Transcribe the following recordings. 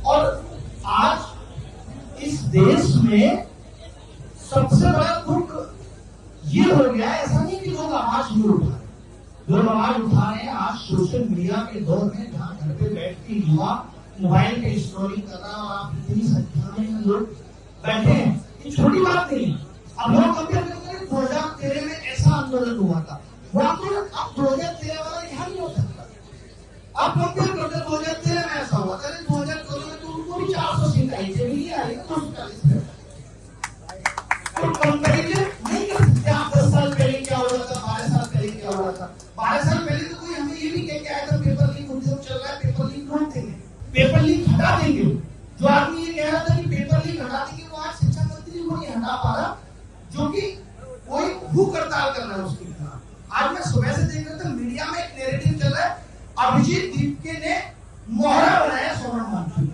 और आज इस देश में सबसे बड़ा दुख ये हो गया, ऐसा नहीं कि लोग आवाज नहीं उठा रहे, लोग आवाज उठा रहे हैं। आज सोशल मीडिया के दौर में जहाँ घर पे बैठ के युवा मोबाइल पे स्टोरी कर रहा है और आप इतनी संख्या में लोग बैठे हैं, ये छोटी बात नहीं। अब लोग कंपेयर करते हैं 2013 में ऐसा आंदोलन हुआ था, वो आंदोलन अब 2013 वाला यहाँ नहीं हो सकता। आप कंपेयर करते 2013 में ऐसा हुआ था, 2014 में तो उनको भी 400 सीट आई थी, नहीं आई 240 में। तो कंपेरिजन नहीं कर सकते आप 10 साल पहले क्या हुआ था, 12 साल पहले क्या हुआ था। 12 साल पहले तो कोई हमें ये भी कह के आया था पेपर लीक उद्योग चल रहा है, पेपर लीक रोक देंगे, पेपर लीक हटा देंगे। जो आदमी ये कह रहा था कि पेपर लीक हटा देंगे, वो आज शिक्षा मंत्री को नहीं हटा पा रहा, जो कि कोई भूख हड़ताल कर रहा है उसके खिलाफ। आज मैं सुबह से देख रहा था मीडिया में एक नैरेटिव चल रहा है, अभिजीत दीपके ने मोहरा बनाया सोनम वांगचुक।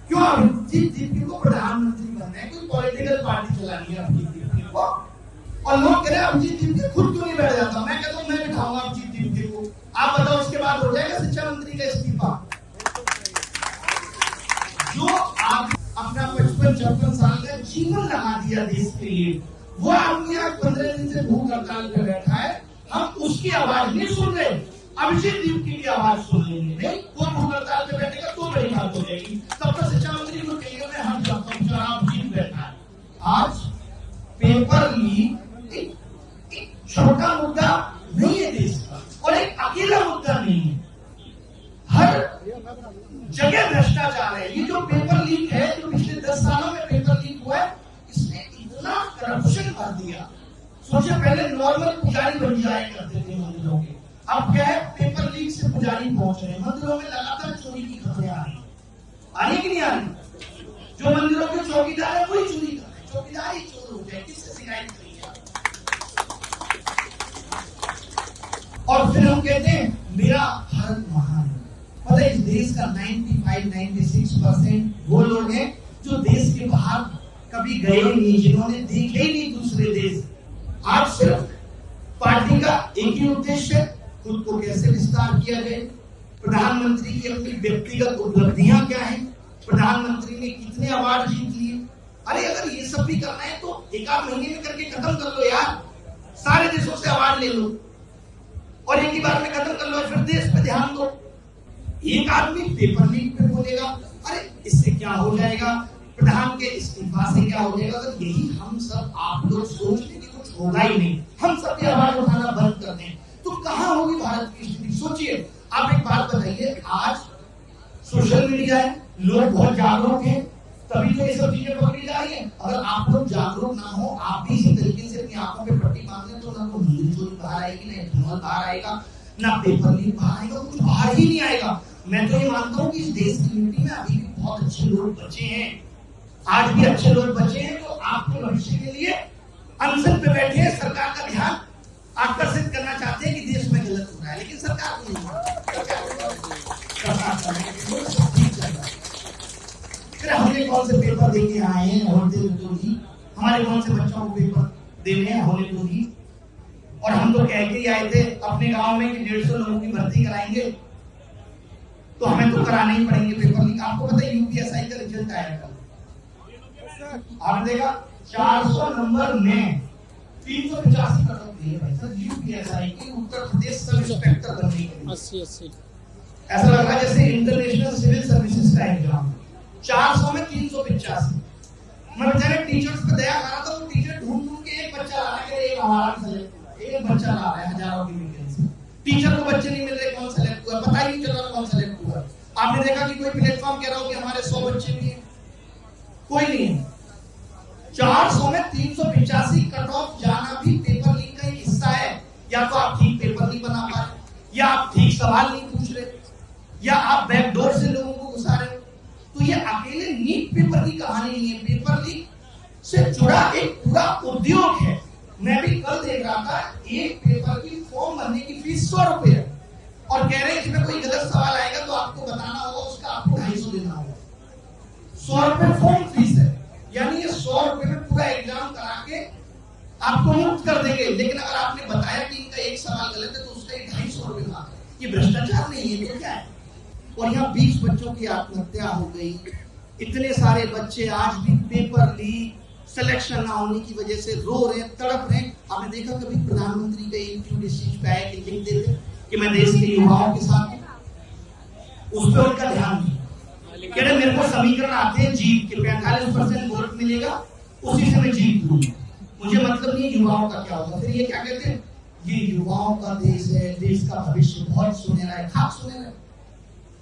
क्यों अभिजीत दीपके को प्रधानमंत्री बनना है, कोई पॉलिटिकल पार्टी चलानी है अभिजीत दीपके को। और लोग कह रहे हैं अभिजीत दीपके खुद क्यों नहीं बैठ जाता। मैं कहता हूँ मैं बिठाऊंगा अभिजीत दीपके को, आप बताओ उसके बाद हो जाएगा शिक्षा मंत्री का इस्तीफा। जो आप अपना 55-56 साल का जीवन लगा दिया देश के लिए, वो आदमी आज 15 दिन से भूख हड़ताल पे बैठा है, हम उसकी आवाज नहीं सुन रहे, अभिजीत दीपके की आवाज सुन लेंगे। नहीं, वो भूख हड़ताल पे बैठेगा तो बड़ी बात हो जाएगी। तब तक शिक्षा मंत्री को कहिए मैं हम जाता हूँ, जरा अभिजीत बैठा है। आज पेपर लीक एक छोटा मुद्दा नहीं है देश का, और एक अकेला मुद्दा नहीं है, हर जगह भ्रष्टाचार है। ये जो पेपर लीक है, जो पिछले 10 सालों में पेपर लीक हुआ है, इसने इतना करप्शन कर दिया। सोचिए पहले नॉर्मल पुजारी बन जाया करते थे मंदिरों के, अब क्या है पेपर लीक से पुजारी पहुंच रहे हैं। मंदिरों में लगातार चोरी की खबरें आ रही कि नहीं आ रही। जो मंदिरों के चौकीदार है वही चोरी कर रहे हैं, चौकीदार ही चोर हो गए, किससे शिकायत करी है। और फिर हम कहते हैं मेरा भारत महान है। पता है इस देश का 95-96% वो लोग हैं जो देश के बाहर कभी गए नहीं, जिन्होंने देखे ही नहीं दूसरे देश। आज सिर्फ पार्टी का एक ही उद्देश्य है, खुद को कैसे विस्तार किया जाए, प्रधानमंत्री की अपनी व्यक्तिगत उपलब्धियां क्या हैं, प्रधानमंत्री ने कितने अवार्ड जीत लिए। अरे अगर ये सब भी करना है तो एक आध महीने में करके खत्म कर लो यार, सारे देशों से अवार्ड ले लो और एक ही बार में खत्म कर लो, फिर देश पे ध्यान दो। एक आदमी पेपर लीक पे बोलेगा, अरे इससे क्या हो जाएगा, प्रधान के इस्तीफा से क्या हो जाएगा। अगर यही हम सब आप लोग सोच लें कि कुछ होगा ही नहीं, हम सब भी आवाज उठाना बंद कर दें, तो कहां होगी भारत की स्थिति। सोचिए आप एक बात बताइए, आज सोशल मीडिया है, लोग बहुत जागरूक हैं, तभी तो ये सब चीजें पकड़ी जा रही है। अगर आप लोग जागरूक ना हो, आप भी इसी तरीके से अपनी आंखों पे पट्टी बांध लें, तो ना तो नींद चोरी बाहर आएगी, ना धुआं बाहर आएगा, ना पेपर लीक बाहर आएगा, कुछ बाहर ही नहीं आएगा। मैं तो ये मानता हूँ कि इस देश की मिट्टी में अभी भी बहुत अच्छे लोग बचे हैं, आज भी अच्छे लोग बचे हैं, तो आपके भविष्य के लिए अनशन पे बैठे हैं, सरकार का ध्यान आकर्षित करना चाहते हैं कि देश में गलत हो रहा है, लेकिन सरकार को नहीं। फिर हमने कौन से पेपर देके आए हैं, होने दो ही, हमारे कौन से बच्चों को पेपर देने हैं, होने दो ही। और हम तो कह के ही आए थे अपने गांव में कि 150 लोगों की भर्ती कराएंगे, तो हमें तो कराने ही पड़ेंगे पेपर लीक। आपको पता है यूपीएसआई का रिजल्ट आया कल, आपने देखा 400 नंबर में 385 कट ऑफ दिए भाई साहब यूपीएसआई की उत्तर प्रदेश सब इंस्पेक्टर बनने के लिए। 80 ऐसा लग रहा है जैसे इंटरनेशनल सिविल सर्विसेज का एग्जाम, 400 में 385। मैं बेचारे टीचर्स पे दया कर रहा था, वो टीचर ढूंढ के एक बच्चा ला रहा है, एक हमारा सेलेक्ट हुआ, एक बच्चा ला रहा है हजारों की वैकेंसी, टीचर को बच्चे नहीं मिल रहे, कौन सेलेक्ट हुआ पता ही नहीं चल रहा कौन सेलेक्ट हुआ। आपने देखा कि कोई प्लेटफॉर्म कह रहा हो कि हमारे 100 बच्चे भी हैं, कोई नहीं है। 400 में 385 कट ऑफ जाना भी पेपर लीक का एक हिस्सा है। या तो आप ठीक पेपर नहीं बना पा रहे, या आप ठीक सवाल नहीं पूछ रहे, या आप बैकडोर से लोगों को घुसा रहे हो। तो ये अकेले नीट पेपर की कहानी नहीं है, पेपर लीक से जुड़ा एक पूरा उद्योग है। मैं भी कल देख रहा था, एक पेपर की फॉर्म भरने की फीस 100 रुपए है, और कह रहे हैं इसमें कोई गलत सवाल आएगा तो आपको बताना होगा, उसका आपको 250 देना होगा। 100 रुपए फॉर्म फीस है, यानी ये 100 रुपए में पूरा एग्जाम करा के आपको मुक्त कर देंगे। लेकिन अगर आपने बताया कि इनका एक सवाल गलत है तो उसका 250 रुपए मांग। ये भ्रष्टाचार नहीं है, ये क्या है? और यहाँ 20 बच्चों की आत्महत्या हो गई। इतने सारे बच्चे आज भी पेपर लीक, सिलेक्शन ना होने की वजह से रो रहे, तड़प रहे। आपने देखा कभी प्रधानमंत्री का यूट्यूब डिस्ट्रिक्ट पे आया कि लिख देते कि मैं देश के युवाओं के साथ हूं? उस पर उनका ध्यान नहीं। कह रहे मेरे को समीकरण आते हैं जीत के, 45% वोट मिलेगा, उसी से मैं जीत लूंगा, मुझे मतलब नहीं युवाओं का क्या होगा। फिर ये क्या कहते हैं, ये युवाओं का देश है, देश का भविष्य बहुत सुनहरा है, खाक सुनहरा है।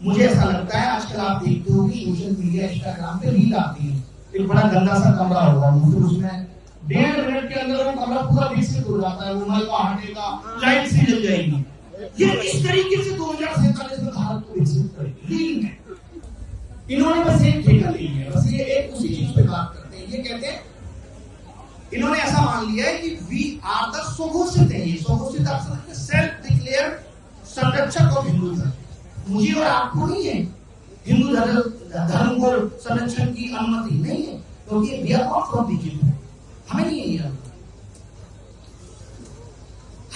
मुझे ऐसा लगता है आजकल आप देखते हो कि सोशल मीडिया, इंस्टाग्राम पे रील आती है, एक बड़ा गंदा सा कमरा होगा, फिर उसमें 1.5 मिनट के अंदर वो कमरा पूरा विकसित हो जाता है, मोबाइल का हटेगा, लाइट सी जल जाएगी। ये इस तरीके से 2047 में भारत को विकसित करेगी। रील में इन्होंने बस एक ठेका ली है, बस ये एक उसी चीज पे बात करते हैं। ये कहते हैं, इन्होंने ऐसा मान लिया है कि वी आर द स्वघोषित है, ये स्वघोषित आप सेल्फ डिक्लेयर संरक्षक ऑफ हिंदू धर्म। मुझे और आपको नहीं है हिंदू धर्म को संरक्षण की अनुमति नहीं है, क्योंकि we are not from BJP, हमें नहीं है ये।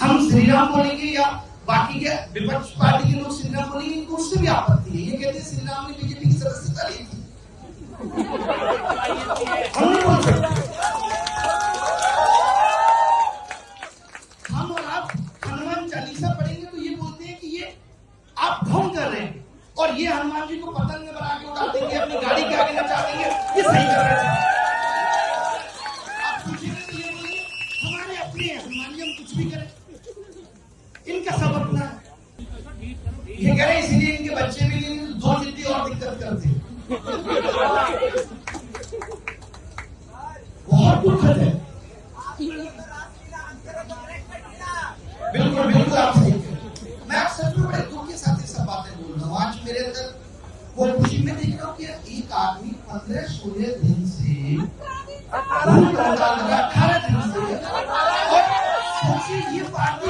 हम श्री राम बोलेंगे या बाकी के विपक्ष पार्टी के लोग श्री राम बोलेंगे, इनको उससे भी आपत्ति है। ये कहते हैं श्री राम ने बीजेपी की सदस्यता ली थी, हम नहीं बोल सकते। हम और आप हनुमान चालीसा पढ़ेंगे तो ये बोलते हैं कि ये आप ढोंग कर रहे हैं, और ये हनुमान जी को पतंग में बना के उड़ा देंगे, अपनी गाड़ी के आगे नचा देंगे, ये सही कर रहे हैं। आप पूछेंगे तो ये बोलेंगे हमारे अपने हैं हनुमान जी, हम कुछ भी करें, इनका सब अपना है। ये कह रहे हैं इसलिए इनके बच्चे भी नहीं, 2 जिद्दी और दिक्कत करते हैं। बहुत दुखद है। बिल्कुल बिल्कुल आप सही कह रहे हैं। मैं सच में बड़े दुख के साथ ये सब बातें बोल रहा हूँ। आज मेरे अंदर वो खुशी में देख रहा हूँ कि एक आदमी 15-16 दिन से 18 दिन से ये पार्टी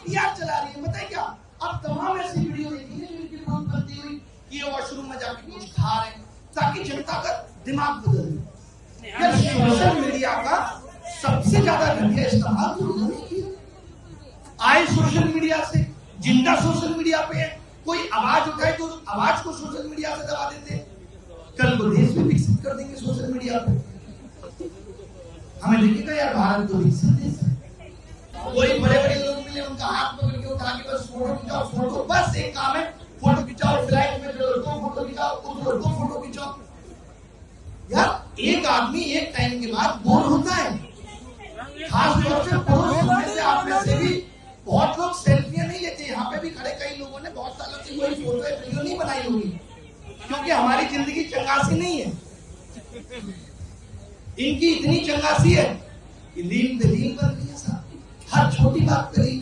PR चला रही है। बताए क्या, अब तमाम ऐसी वीडियो देखी है जिनकी बहुत बनती हुई कि वॉशरूम में जाके कुछ खा रहे हैं ताकि जनता का दिमाग बदल जाए। सोशल मीडिया का सबसे ज्यादा घटिया इस्तेमाल तो उन्होंने किया। आए सोशल मीडिया से, जिंदा सोशल मीडिया पे है, कोई आवाज उठाए तो उस आवाज को सोशल मीडिया से दबा देते। कल को देश में विकसित कर देंगे सोशल मीडिया पे, हमें दिखेगा यार भारत तो विकसित देश है। कोई बड़े बड़े लोग मिले, उनका हाथ पकड़ के उठा के बस फोटो खिंचाओ, फोटो बस एक काम है, फोटो खिंचाओ, फ्लाइट में चलो 2 फोटो खिंचाओ, उधर 2 फोटो खिंचाओ। यार एक आदमी एक टाइम के बाद बोर होता है, खास तौर से पुरुष से, आप में से भी बहुत लोग सेल्फियां नहीं लेते। यहाँ पे भी खड़े कई लोगों ने बहुत सालों से कोई फोटो वीडियो नहीं बनाई होगी, क्योंकि हमारी जिंदगी चंगासी नहीं है। इनकी इतनी चंगासी है कि लीन पे लीन बन रही है, हर छोटी बात पे लीन।